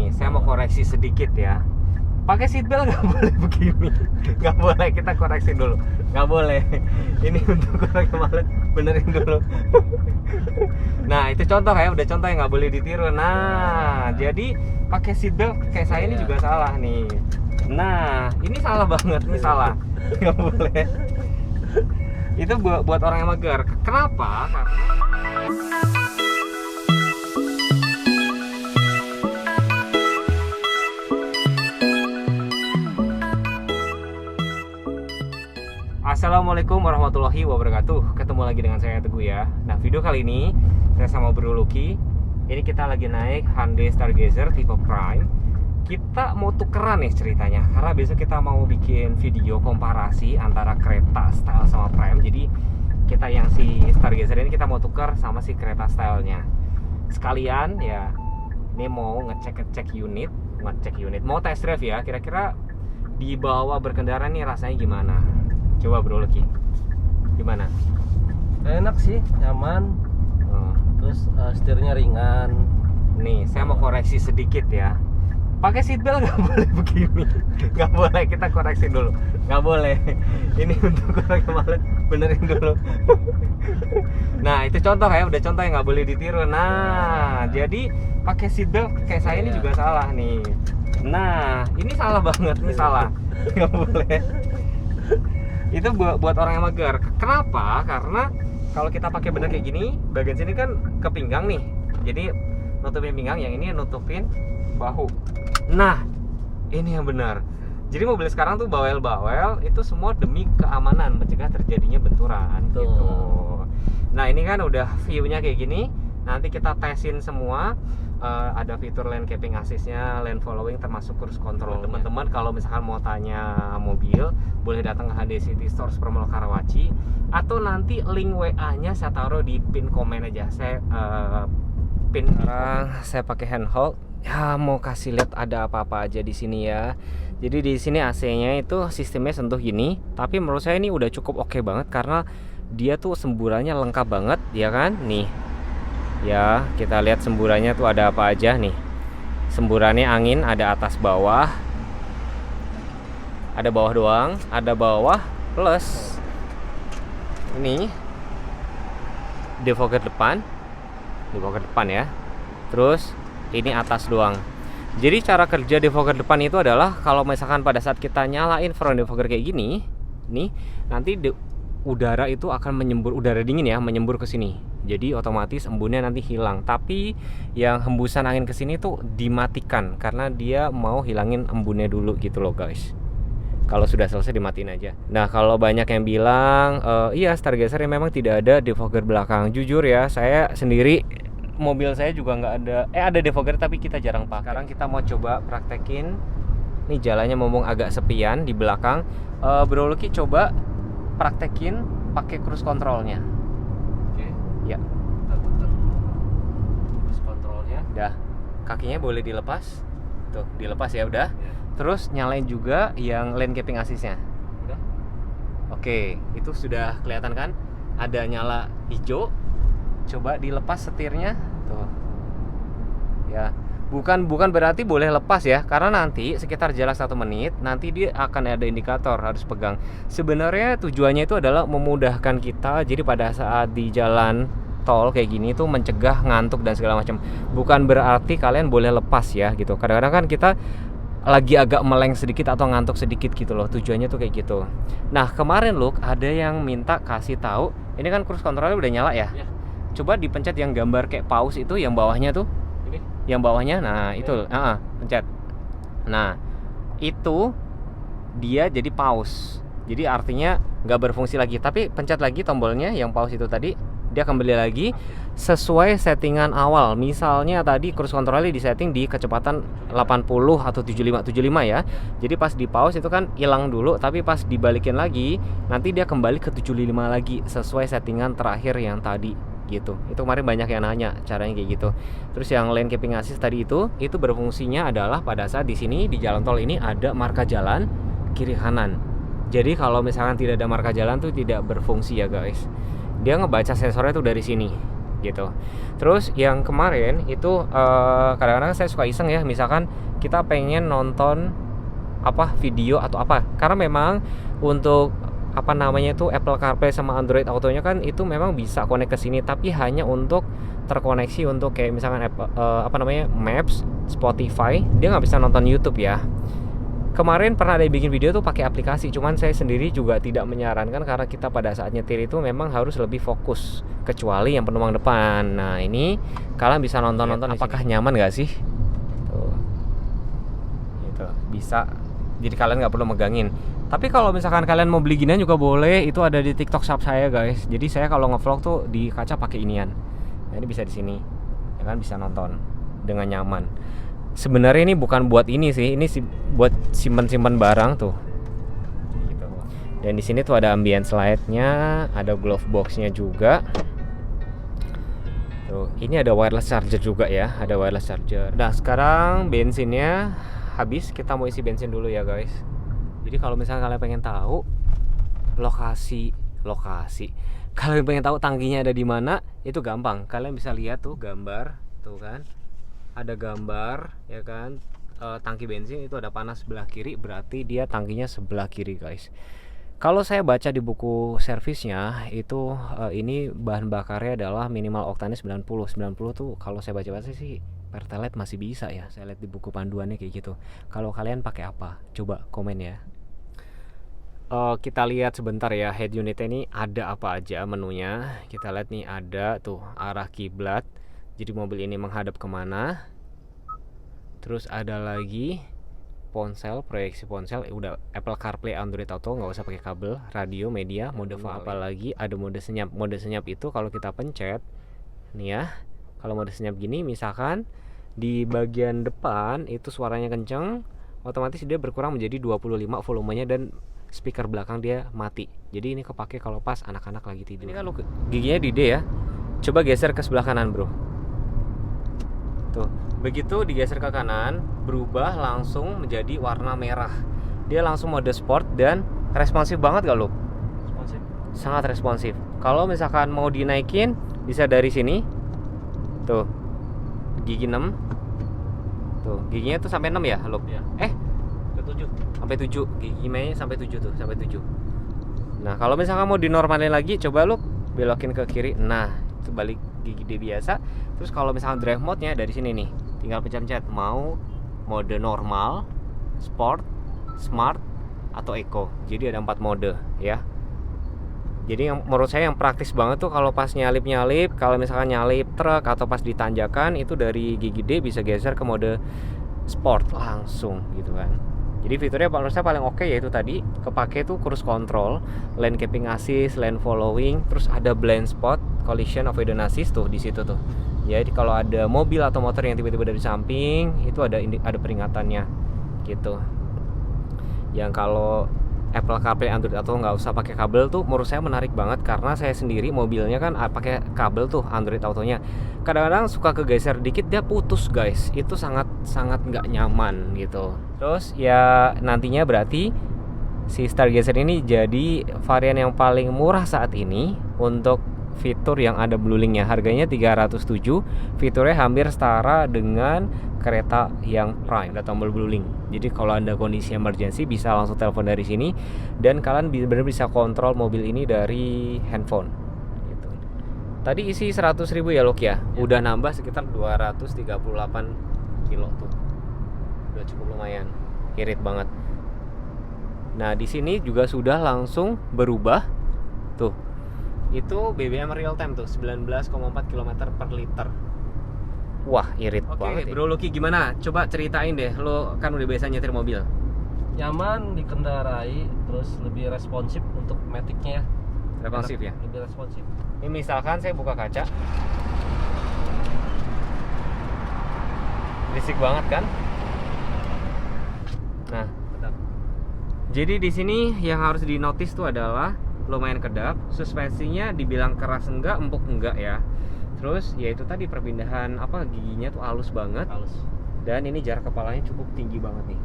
Nih, saya mau koreksi sedikit ya. Pakai seatbelt nggak boleh begini, nggak boleh. Kita koreksi dulu, nggak boleh. Ini untuk orang yang malas, benerin dulu. Nah, itu contoh ya, udah contoh yang nggak boleh ditiru. Nah, jadi pakai seatbelt kayak saya ini juga salah nih. Nah, ini salah banget, ini salah, nggak boleh. Itu buat orang yang mager. Kenapa? Assalamualaikum warahmatullahi wabarakatuh. Ketemu lagi dengan saya Teguh ya. Nah, video kali ini saya sama Bro Lucky. Ini kita lagi naik Hyundai Stargazer tipe Prime. Kita mau tukeran nih ceritanya, karena besok kita mau bikin video komparasi antara kereta style sama Prime. Jadi kita yang si Stargazer ini kita mau tuker sama si kereta stylenya. Sekalian ya, ini mau ngecek unit, mau test drive ya. Kira-kira dibawa berkendara nih rasanya gimana? Coba Bro Lucky, gimana? Enak sih, nyaman. Terus setirnya ringan. Nih, saya mau koreksi sedikit ya. Pakai seatbelt nggak boleh begini, nggak boleh. Kita koreksi dulu, nggak boleh. Ini untuk orang yang malas, benerin dulu. Nah, itu contoh ya, udah contoh yang nggak boleh ditiru. Nah, jadi pakai seatbelt kayak saya ini juga salah nih. Nah, ini salah banget, ini salah, nggak boleh. Itu buat orang yang mager. Kenapa? Karena kalau kita pakai bener kayak gini, bagian sini kan ke pinggang nih, jadi nutupin pinggang, yang ini nutupin bahu. Nah, ini yang benar. Jadi mobil sekarang tuh bawel-bawel itu semua demi keamanan, mencegah terjadinya benturan gitu. Nah, ini kan udah view-nya kayak gini. Nanti kita tesin semua. Ada fitur lane keeping assist-nya, lane following, termasuk cruise control. Teman-teman kalau misalkan mau tanya mobil, boleh datang ke Hyundai City Store Supermall Karawaci, atau nanti link WA-nya saya taruh di pin komen aja. Saya pin. Sekarang saya pakai handhold. Ya, mau kasih lihat ada apa-apa aja di sini ya. Jadi di sini AC-nya itu sistemnya sentuh gini, tapi menurut saya ini udah cukup oke banget karena dia tuh semburannya lengkap banget, ya kan? Nih. Ya, kita lihat semburannya tuh ada apa aja nih. Semburannya angin ada atas bawah. Ada bawah doang, ada bawah plus ini defogger depan. Defogger depan ya. Terus ini atas doang. Jadi cara kerja defogger depan itu adalah kalau misalkan pada saat kita nyalain front defogger kayak gini, nih, nanti udara itu akan menyembur, udara dingin ya, menyembur ke sini. Jadi otomatis embunnya nanti hilang. Tapi yang hembusan angin ke sini tuh dimatikan karena dia mau hilangin embunnya dulu gitu loh guys. Kalau sudah selesai dimatiin aja. Nah, kalau banyak yang bilang iya Stargazer yang memang tidak ada defogger belakang. Jujur ya, saya sendiri mobil saya juga nggak ada. Ada defogger tapi kita jarang pakai. Sekarang kita mau coba praktekin. Nih jalannya mumpung agak sepian di belakang. Bro Lucky coba praktekin pakai cruise controlnya. Oke. Ya. Cruise controlnya. Dah. Kakinya boleh dilepas. Tuh, dilepas ya udah. Ya. Terus nyalain juga yang lane keeping assist-nya. Udah. Oke, itu sudah kelihatan kan? Ada nyala hijau. Coba dilepas setirnya. Tuh. Ya. Bukan berarti boleh lepas ya, karena nanti sekitar jarak 1 menit nanti dia akan ada indikator harus pegang. Sebenarnya tujuannya itu adalah memudahkan kita, jadi pada saat di jalan tol kayak gini tuh mencegah ngantuk dan segala macam. Bukan berarti kalian boleh lepas ya gitu. Kadang-kadang kan kita lagi agak meleng sedikit atau ngantuk sedikit gitu loh, tujuannya tuh kayak gitu. Nah, kemarin loh ada yang minta kasih tahu, ini kan cruise controlnya udah nyala ya. Coba dipencet yang gambar kayak pause itu, yang bawahnya tuh. Yang bawahnya, nah itu, pencet. Nah, itu dia jadi pause. Jadi artinya nggak berfungsi lagi. Tapi pencet lagi tombolnya yang pause itu tadi, dia kembali lagi sesuai settingan awal. Misalnya tadi cruise controlnya disetting di kecepatan 80 atau 75 ya. Jadi pas di pause itu kan hilang dulu, tapi pas dibalikin lagi nanti dia kembali ke 75 lagi sesuai settingan terakhir yang tadi gitu. Itu kemarin banyak yang nanya caranya kayak gitu. Terus yang lane keeping assist tadi itu berfungsinya adalah pada saat di sini di jalan tol ini ada marka jalan kiri kanan. Jadi kalau misalkan tidak ada marka jalan tuh tidak berfungsi ya guys. Dia ngebaca sensornya tuh dari sini. gitu. Terus yang kemarin itu kadang-kadang saya suka iseng ya, misalkan kita pengen nonton apa video atau apa, karena memang untuk apa namanya itu Apple CarPlay sama Android Auto-nya kan itu memang bisa connect ke sini, tapi hanya untuk terkoneksi untuk kayak misalkan Apple, apa namanya Maps, Spotify, dia nggak bisa nonton YouTube ya. Kemarin pernah ada yang bikin video tuh pakai aplikasi, cuman saya sendiri juga tidak menyarankan karena kita pada saat nyetir itu memang harus lebih fokus, kecuali yang penumpang depan. Nah ini kalian bisa nonton-nonton, apakah nyaman nggak sih? Tuh, gitu bisa. Jadi kalian nggak perlu megangin. Tapi kalau misalkan kalian mau beli ginian juga boleh, itu ada di TikTok Shop saya guys. Jadi saya kalau ngevlog tuh di kaca pakai inian. Nah, ini bisa di sini, ya kan bisa nonton dengan nyaman. Sebenarnya ini bukan buat ini sih, ini buat simpen-simpen barang tuh. Gitu. Dan di sini tuh ada ambient slide-nya, ada glove box-nya juga. Tuh, ini ada wireless charger juga ya, ada wireless charger. Nah sekarang bensinnya habis, kita mau isi bensin dulu ya guys. Jadi kalau misalnya kalian pengen tahu lokasi, kalian pengen tahu tangkinya ada di mana, itu gampang. Kalian bisa lihat tuh gambar, tuh kan, ada gambar ya kan, tangki bensin itu ada panas sebelah kiri, berarti dia tangkinya sebelah kiri guys. Kalau saya baca di buku servisnya itu ini bahan bakarnya adalah minimal oktannya 90 tuh kalau saya baca-baca sih Pertalite masih bisa ya. Saya lihat di buku panduannya kayak gitu. Kalau kalian pakai apa? Coba komen ya. Kita lihat sebentar ya head unit ini ada apa aja menunya. Kita lihat nih ada tuh arah kiblat. Jadi mobil ini menghadap kemana. Terus ada lagi ponsel, proyeksi ponsel, udah Apple CarPlay, Android Auto, nggak usah pakai kabel, radio, media, mode apa lagi, ada mode senyap. Mode senyap itu kalau kita pencet, nih ya, kalau mode senyap gini, misalkan di bagian depan itu suaranya kenceng, otomatis dia berkurang menjadi 25 volumenya dan speaker belakang dia mati. Jadi ini kepake kalau pas anak-anak lagi tidur. Ini kan giginya di D ya. Coba geser ke sebelah kanan, bro. Tuh, begitu digeser ke kanan, berubah langsung menjadi warna merah. Dia langsung mode sport dan responsif banget gak lo? Responsif. Sangat responsif. Kalau misalkan mau dinaikin, bisa dari sini. Tuh, gigi 6. Tuh, giginya tuh sampai 6 ya, lo? Ya. Sampai 7. Gigi mainnya sampai 7 tuh, sampai 7. Nah, kalau misalkan mau dinormalin lagi, coba lo belokin ke kiri. Nah, itu balik gigi D biasa. Terus kalau misalkan drive mode-nya dari sini nih, tinggal pencet-pencet mau mode normal, sport, smart, atau eco. Jadi ada 4 mode ya. Jadi yang menurut saya yang praktis banget tuh kalau pas nyalip, kalau misalkan nyalip truk atau pas ditanjakan, itu dari gigi D bisa geser ke mode sport langsung gitu kan. Jadi fiturnya menurut saya paling oke yaitu tadi kepake tuh cruise control, lane keeping assist, lane following, terus ada blind spot, collision avoidance assist tuh di situ tuh. Jadi kalau ada mobil atau motor yang tiba-tiba dari samping, itu ada peringatannya gitu. Yang kalau Apple CarPlay, Android Auto nggak usah pakai kabel tuh menurut saya menarik banget, karena saya sendiri mobilnya kan pakai kabel tuh Android Autonya. Kadang-kadang suka kegeser dikit dia putus guys, itu sangat nggak nyaman gitu. Terus ya nantinya berarti si Stargazer ini jadi varian yang paling murah saat ini untuk fitur yang ada bluelink-nya. Harganya 307, fiturnya hampir setara dengan kereta yang Prime, ada tombol bluelink. Jadi kalau Anda kondisi emergency bisa langsung telepon dari sini, dan kalian benar-benar bisa kontrol mobil ini dari handphone gitu. Tadi isi 100.000 ya Lok ya? Udah nambah sekitar 238 kilo tuh. Udah cukup lumayan, irit banget. Nah, di sini juga sudah langsung berubah tuh. Itu BBM real time tuh 19,4 km per liter. Wah, irit banget. Oke, Bro Lucky gimana? Coba ceritain deh, lo kan udah biasa nyetir mobil. Nyaman dikendarai, terus lebih responsif untuk matic-nya ya. Responsif ya? Lebih responsif. Ini misalkan saya buka kaca. Berisik banget kan? Nah, Kedap. jadi di sini yang harus dinotis tuh adalah lumayan kedap, suspensinya dibilang keras enggak, empuk enggak ya. Terus ya itu tadi perpindahan giginya tuh halus banget. Halus. Dan ini jarak kepalanya cukup tinggi banget nih.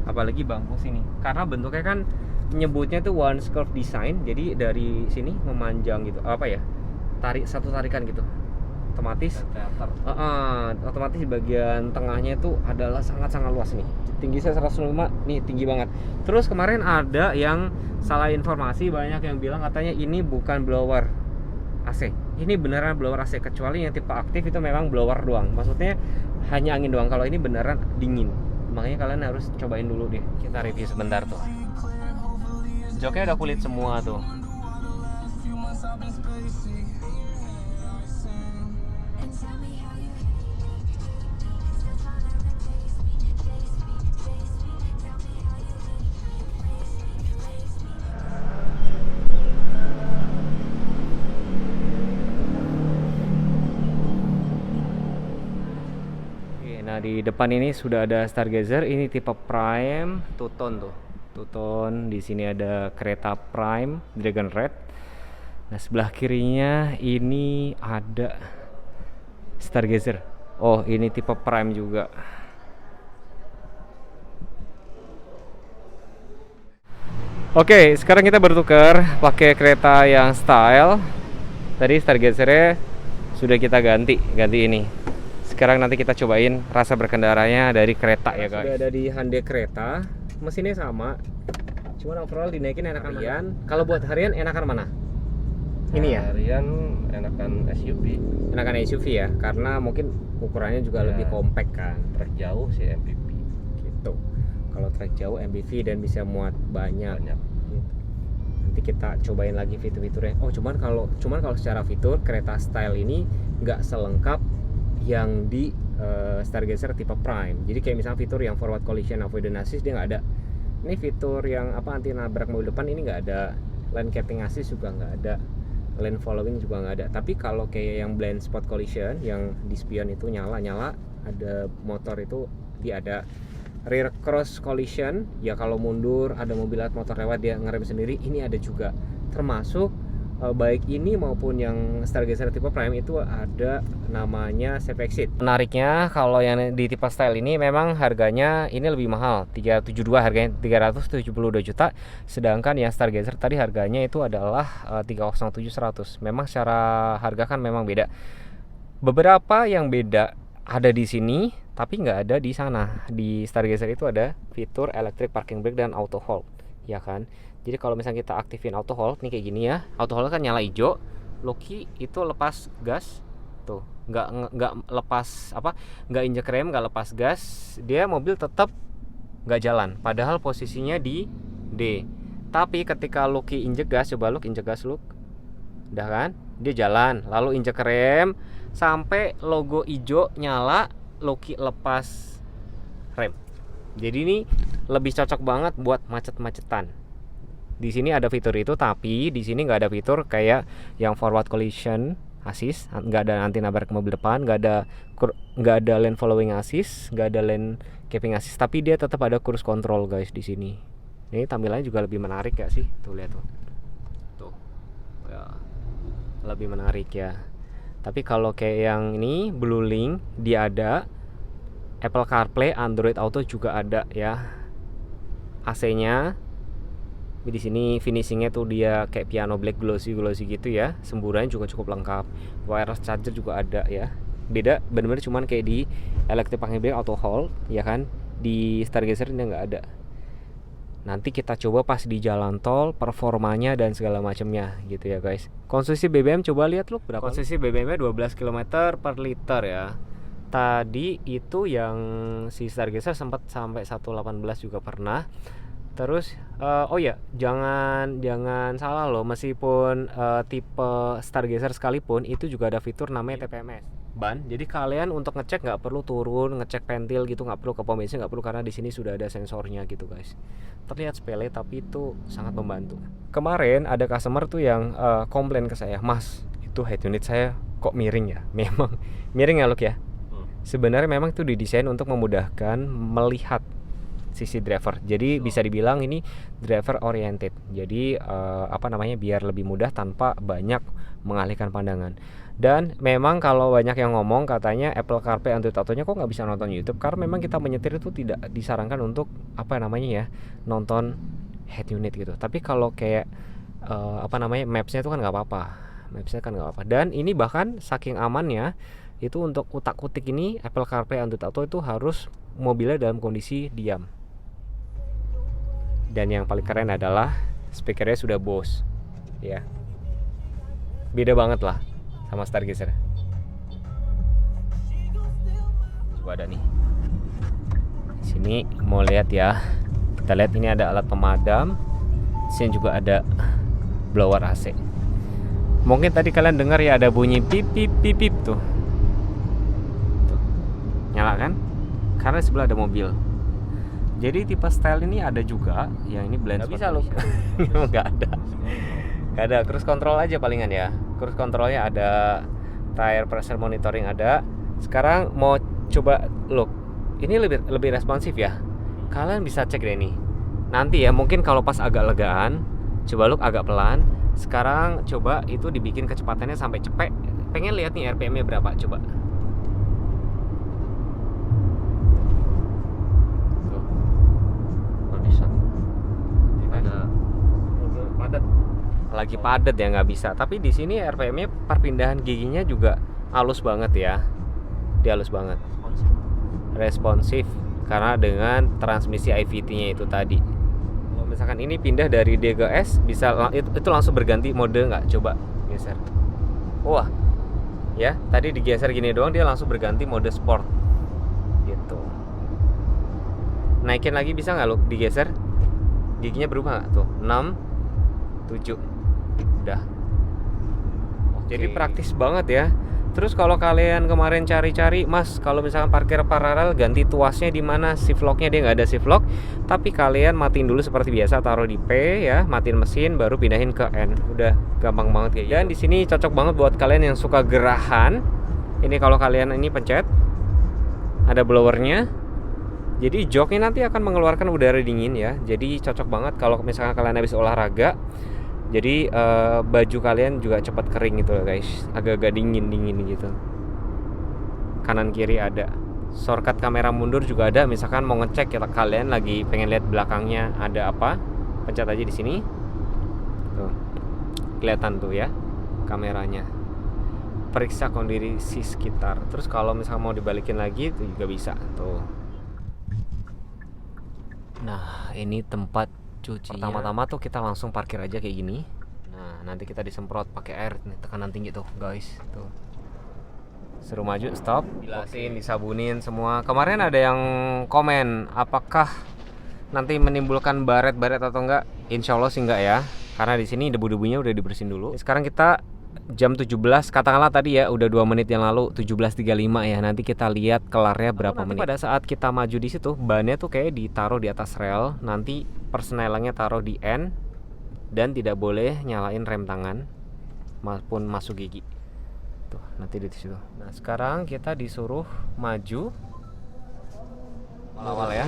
Apalagi bangku sini. Karena bentuknya kan nyebutnya tuh one curve design, jadi dari sini memanjang gitu. Satu tarikan gitu. otomatis teater. otomatis di bagian tengahnya itu adalah sangat-sangat luas nih. Tinggi saya 105, nih tinggi banget. Terus kemarin ada yang salah informasi, banyak yang bilang katanya ini bukan blower AC. Ini beneran blower AC, kecuali yang tipe aktif itu memang blower doang. Maksudnya hanya angin doang. Kalau ini beneran dingin. Makanya kalian harus cobain dulu deh. Kita review sebentar tuh. Joknya udah kulit semua tuh. Nah, di depan ini sudah ada Stargazer. Ini tipe Prime, two-tone tuh. Two-tone. Di sini ada kereta Prime Dragon Red. Nah, sebelah kirinya ini ada Stargazer. Oh, ini tipe Prime juga. Oke, sekarang kita bertukar pakai kereta yang style. Tadi Stargazer-nya sudah kita ganti ini. Sekarang nanti kita cobain rasa berkendaranya dari kereta ya guys. Sudah ada di Hyundai Kereta, mesinnya sama. Cuman overall dinaikin enakan harian. Kalau buat harian enakan mana? Ini ya? Harian enakan SUV. Enakan SUV ya, karena mungkin ukurannya juga lebih compact kan. Trek jauh sih MPV. Gitu. Kalau trek jauh MPV dan bisa muat banyak. Gitu. Nanti kita cobain lagi fitur-fiturnya. Oh, cuman kalau secara fitur kereta style ini nggak selengkap yang di Stargazer tipe Prime. Jadi kayak misalnya fitur yang forward collision avoidance assist dia nggak ada. Ini fitur yang anti nabrak mobil depan ini nggak ada. Lane keeping assist juga nggak ada. Lane following juga nggak ada. Tapi kalau kayak yang blind spot collision yang di spion itu nyala ada motor itu dia ada. Rear cross collision ya, kalau mundur ada mobil atau motor lewat dia ngerem sendiri, ini ada juga. Termasuk baik ini maupun yang Stargazer tipe Prime itu ada namanya safe exit. Menariknya kalau yang di tipe style ini memang harganya ini lebih mahal, 372 harganya 372 juta, sedangkan yang Stargazer tadi harganya itu adalah 307.100. Memang secara harga kan memang beda. Beberapa yang beda ada di sini tapi nggak ada di sana. Di Stargazer itu ada fitur electric parking brake dan auto hold, ya kan? Jadi kalau misalnya kita aktifin auto hold nih kayak gini ya, auto hold kan nyala hijau, Loki itu lepas gas tuh, nggak lepas nggak injek rem, nggak lepas gas, dia mobil tetap nggak jalan, padahal posisinya di D. Tapi ketika Loki injek gas, coba Loki injek gas, udah kan, dia jalan, lalu injek rem sampai logo hijau nyala, Loki lepas rem. Jadi ini lebih cocok banget buat macet-macetan. Di sini ada fitur itu, tapi di sini nggak ada fitur kayak yang forward collision assist, nggak ada anti nabrak mobil depan, nggak ada lane following assist, nggak ada lane keeping assist, tapi dia tetap ada cruise control guys di sini. Ini tampilannya juga lebih menarik ya sih, tuh lihat tuh ya, lebih menarik ya. Tapi kalau kayak yang ini Blue Link, dia ada Apple CarPlay, Android Auto juga ada ya. AC-nya di sini finishingnya tuh dia kayak piano black glossy gitu ya. Semburannya juga cukup lengkap. Wireless charger juga ada ya. Beda bener-bener cuman kayak di electric parking brake auto hold ya kan. Di Stargazer ini nggak ada. Nanti kita coba pas di jalan tol performanya dan segala macamnya gitu ya guys. Konsumsi BBM coba lihat lu berapa? Konsumsi BBM-nya 12 km per liter ya. Tadi itu yang si Stargazer sempat sampai 118 juga pernah. Terus oh ya, jangan salah loh, meskipun tipe Stargazer sekalipun itu juga ada fitur namanya TPMS ban. Jadi kalian untuk ngecek nggak perlu turun, ngecek pentil gitu, nggak perlu ke pom bensin, nggak perlu, karena di sini sudah ada sensornya gitu guys. Terlihat sepele tapi itu sangat membantu. Kemarin ada customer tuh yang komplain ke saya, Mas itu head unit saya kok miring ya. Memang miring ya Luk ya. Sebenarnya memang itu didesain untuk memudahkan melihat sisi driver. Jadi bisa dibilang ini driver oriented. Jadi biar lebih mudah tanpa banyak mengalihkan pandangan. Dan memang kalau banyak yang ngomong katanya Apple CarPlay Android Auto-nya kok nggak bisa nonton YouTube, karena memang kita menyetir itu tidak disarankan untuk nonton head unit gitu. Tapi kalau kayak Maps-nya itu kan nggak apa-apa. Mapsnya kan nggak apa-apa. Dan ini bahkan saking amannya, itu untuk utak-utik ini Apple CarPlay Android Auto itu harus mobilnya dalam kondisi diam. Dan yang paling keren adalah speakernya sudah Bose, ya. Beda banget lah sama Stargazer. Coba ada nih. Sini mau lihat ya. Kita lihat ini ada alat pemadam. Di sini juga ada blower AC. Mungkin tadi kalian dengar ya ada bunyi pip pip pip pip tuh. Tuh. Nyala kan? Karena di sebelah ada mobil. Jadi tipe style ini ada juga, yang ini blind spot. Bisa loh. Nggak ada. Nggak ada. Cruise control aja palingan ya. Cruise controlnya ada, tire pressure monitoring ada. Sekarang mau coba look. Ini lebih responsif ya. Kalian bisa cek deh nih. Nanti ya mungkin kalau pas agak legaan, coba look agak pelan. Sekarang coba itu dibikin kecepatannya sampai cepet. Pengen lihat nih RPM-nya berapa, coba. Lagi padat ya nggak bisa. Tapi di sini RPM-nya perpindahan giginya juga halus banget ya. Dia halus banget. Responsif karena dengan transmisi IVT-nya itu tadi. Kalau misalkan ini pindah dari D ke S bisa itu langsung berganti mode nggak? Coba geser. Wah. Ya, tadi digeser gini doang dia langsung berganti mode sport. Gitu. Naikin lagi bisa nggak lo digeser? Giginya berubah nggak tuh? 6 7 udah. Jadi praktis banget ya. Terus kalau kalian kemarin cari-cari, Mas, kalau misalkan parkir paralel ganti tuasnya di mana? Shift lock-nya dia nggak ada shift lock, tapi kalian matiin dulu seperti biasa, taruh di P ya, matiin mesin baru pindahin ke N. Udah gampang banget kayak gitu. Dan di sini cocok banget buat kalian yang suka gerahan. Ini kalau kalian ini pencet ada blowernya. Jadi joknya nanti akan mengeluarkan udara dingin ya. Jadi cocok banget kalau misalkan kalian habis olahraga. Jadi baju kalian juga cepat kering gitu loh guys. Agak-agak dingin gitu. Kanan kiri ada. Shortcut kamera mundur juga ada. Misalkan mau ngecek ya, kalian lagi pengen lihat belakangnya ada apa, pencet aja di sini. Tuh. Kelihatan tuh ya kameranya. Periksa kondisi sekitar. Terus kalau misalkan mau dibalikin lagi itu juga bisa. Tuh. Nah, ini tempat cuci. Pertama-tama tuh kita langsung parkir aja kayak gini. Nah, nanti kita disemprot pakai air nih, tekanan tinggi tuh, guys. Tuh. Suruh maju, stop, bilasin, disabunin semua. Kemarin ada yang komen, apakah nanti menimbulkan baret-baret atau enggak? Insya Allah sih enggak ya. Karena di sini debu-debunya udah dibersihin dulu. Sekarang kita jam 17, katakanlah tadi ya udah 2 menit yang lalu 17.35 ya. Nanti kita lihat kelarnya berapa menit. Pada saat kita maju di situ, bannya tuh kayak ditaruh di atas rel. Nanti persnelangnya taruh di N dan tidak boleh nyalain rem tangan maupun masuk gigi. Tuh, nanti di situ. Nah, sekarang kita disuruh maju. Awal ya.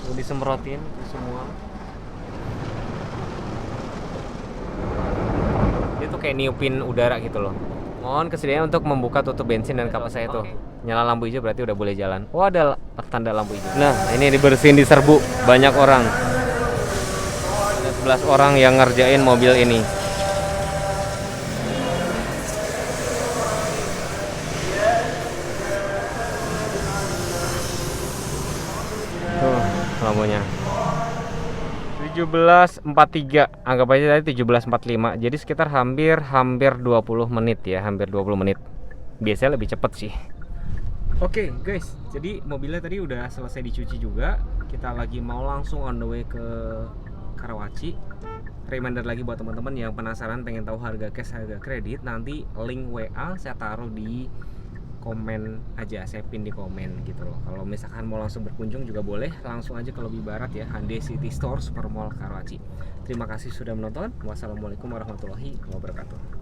Udah disemprotin semua. Dia tuh kayak niupin udara gitu loh. Mohon kesediaan untuk membuka tutup bensin dan kapas saya tuh. Nyala lampu hijau berarti udah boleh jalan. Oh, ada tanda lampu hijau. Nah, ini dibersihin, diserbu banyak orang. Ada 11 orang yang ngerjain mobil ini. Tuh, lampunya. 17.43, anggap aja tadi 17.45. Jadi sekitar hampir 20 menit ya, hampir 20 menit. Biasanya lebih cepet sih. Oke, guys, jadi mobilnya tadi udah selesai dicuci juga. Kita lagi mau langsung on the way ke Karawaci. Reminder lagi buat teman-teman yang penasaran pengen tahu harga cash, harga kredit, nanti link WA saya taruh di komen aja, saya pin di komen gitu loh. Kalau misalkan mau langsung berkunjung juga boleh, langsung aja ke Lebih Barat ya, Hyundai City Store Super Mall Karawaci. Terima kasih sudah menonton. Wassalamualaikum warahmatullahi wabarakatuh.